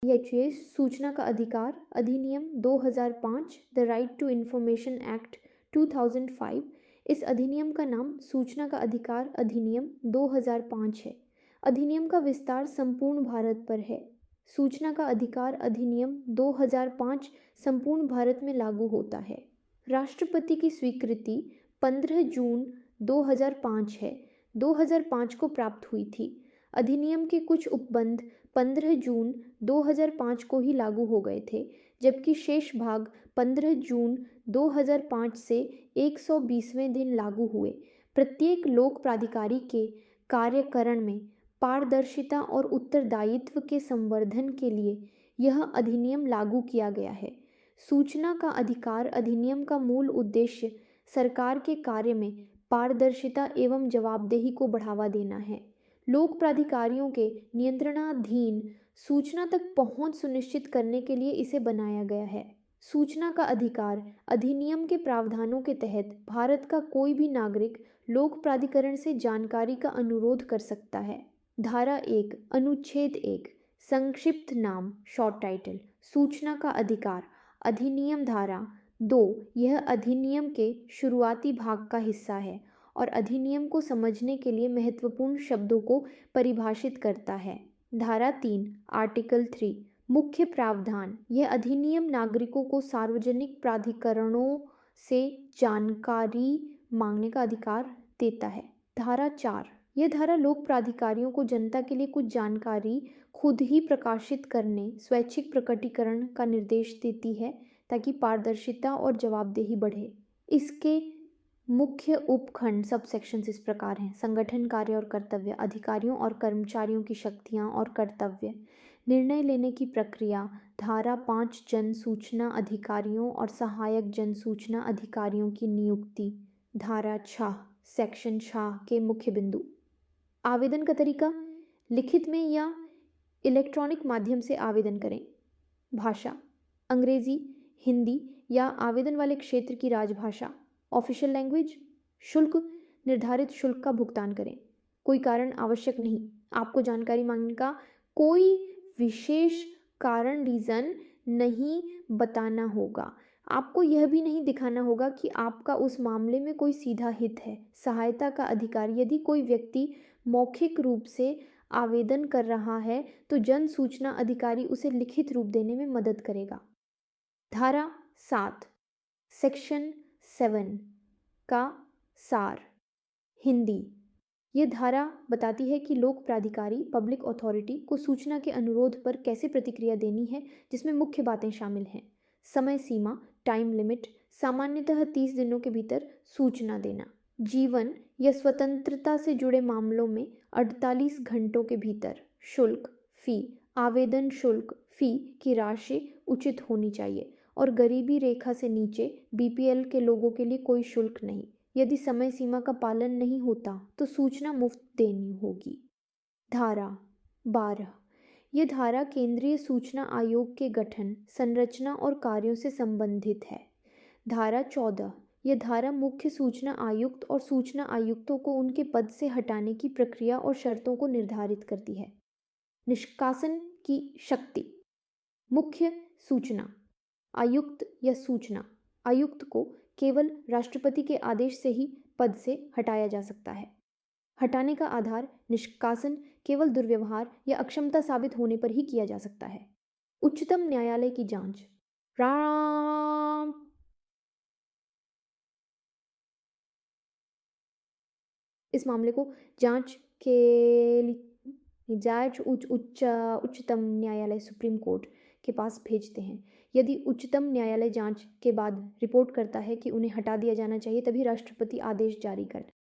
ये सूचना का अधिकार अधिनियम 2005, the right to information act 2005। इस अधिनियम का नाम सूचना का अधिकार अधिनियम 2005 है। अधिनियम का विस्तार संपूर्ण भारत पर है। सूचना का अधिकार अधिनियम 2005 संपूर्ण भारत में लागू होता है। राष्ट्रपति की स्वीकृति 15 जून 2005 है 2005 को प्राप्त हुई थी। अधिनियम के कुछ उपबंध 15 जून 2005 को ही लागू हो गए थे, जबकि शेष भाग 15 जून 2005 से 120वें दिन लागू हुए। प्रत्येक लोक प्राधिकारी के कार्यकरण में पारदर्शिता और उत्तरदायित्व के संवर्धन के लिए यह अधिनियम लागू किया गया है। सूचना का अधिकार अधिनियम का मूल उद्देश्य सरकार के कार्य में पारदर्शिता एवं जवाबदेही को बढ़ावा देना है। लोक प्राधिकारियों के नियंत्रणाधीन सूचना तक पहुंच सुनिश्चित करने के लिए इसे बनाया गया है। सूचना का अधिकार अधिनियम के प्रावधानों के तहत भारत का कोई भी नागरिक लोक प्राधिकरण से जानकारी का अनुरोध कर सकता है। धारा 1 अनुच्छेद 1 संक्षिप्त नाम शॉर्ट टाइटल सूचना का अधिकार अधिनियम। धारा 2 यह अधिनियम के शुरुआती भाग का हिस्सा है और अधिनियम को समझने के लिए महत्वपूर्ण शब्दों को परिभाषित करता है। धारा 3 आर्टिकल 3 मुख्य प्रावधान। यह अधिनियम नागरिकों को सार्वजनिक प्राधिकरणों से जानकारी मांगने का अधिकार देता है। धारा 4 यह धारा लोक प्राधिकारियों को जनता के लिए कुछ जानकारी खुद ही प्रकाशित करने स्वैच्छिक प्रकटीकरण का निर्देश देती है ताकि पारदर्शिता और जवाबदेही बढ़े। इसके मुख्य उपखंड सबसेक्शंस इस प्रकार हैं: संगठन, कार्य और कर्तव्य, अधिकारियों और कर्मचारियों की शक्तियां और कर्तव्य, निर्णय लेने की प्रक्रिया। धारा 5 जन सूचना अधिकारियों और सहायक जन सूचना अधिकारियों की नियुक्ति। धारा 6 सेक्शन 6 के मुख्य बिंदु। आवेदन का तरीका: लिखित में या इलेक्ट्रॉनिक माध्यम से आवेदन करें। भाषा: अंग्रेजी, हिंदी या आवेदन वाले क्षेत्र की राजभाषा। Official language. शुल्क: निर्धारित शुल्क का भुगतान करें। कोई कारण आवश्यक नहीं। आपको जानकारी मांगने का कोई विशेष कारण रीज़न नहीं बताना होगा। आपको यह भी नहीं दिखाना होगा कि आपका उस मामले में कोई सीधा हित है। सहायता का अधिकार: यदि कोई व्यक्ति मौखिक रूप से आवेदन कर रहा है तो जन सूचना अधिकारी उसे लिखित रूप देने में मदद करेगा। धारा 7 सेक्शन 7 का सार। हिंदी: यह धारा बताती है कि लोक प्राधिकारी पब्लिक अथॉरिटी को सूचना के अनुरोध पर कैसे प्रतिक्रिया देनी है, जिसमें मुख्य बातें शामिल हैं: समय सीमा टाइम लिमिट, सामान्यतः 30 दिनों के भीतर सूचना देना। जीवन या स्वतंत्रता से जुड़े मामलों में 48 घंटों के भीतर। शुल्क फी: आवेदन शुल्क फी की राशि उचित होनी चाहिए और गरीबी रेखा से नीचे बीपीएल के लोगों के लिए कोई शुल्क नहीं। यदि समय सीमा का पालन नहीं होता तो सूचना मुफ्त देनी होगी। धारा 12 यह धारा केंद्रीय सूचना आयोग के गठन, संरचना और कार्यों से संबंधित है। धारा 14 यह धारा मुख्य सूचना आयुक्त और सूचना आयुक्तों को उनके पद से हटाने की प्रक्रिया और शर्तों को निर्धारित करती है। निष्कासन की शक्ति: मुख्य सूचना आयुक्त या सूचना आयुक्त को केवल राष्ट्रपति के आदेश से ही पद से हटाया जा सकता है। हटाने का आधार निष्कासन केवल दुर्व्यवहार या अक्षमता साबित होने पर ही किया जा सकता है। उच्चतम न्यायालय की जांच। राम इस मामले को जांच के लिए उच्चतम न्यायालय सुप्रीम कोर्ट के पास भेजते हैं। यदि उच्चतम न्यायालय जांच के बाद रिपोर्ट करता है कि उन्हें हटा दिया जाना चाहिए, तभी राष्ट्रपति आदेश जारी करता है।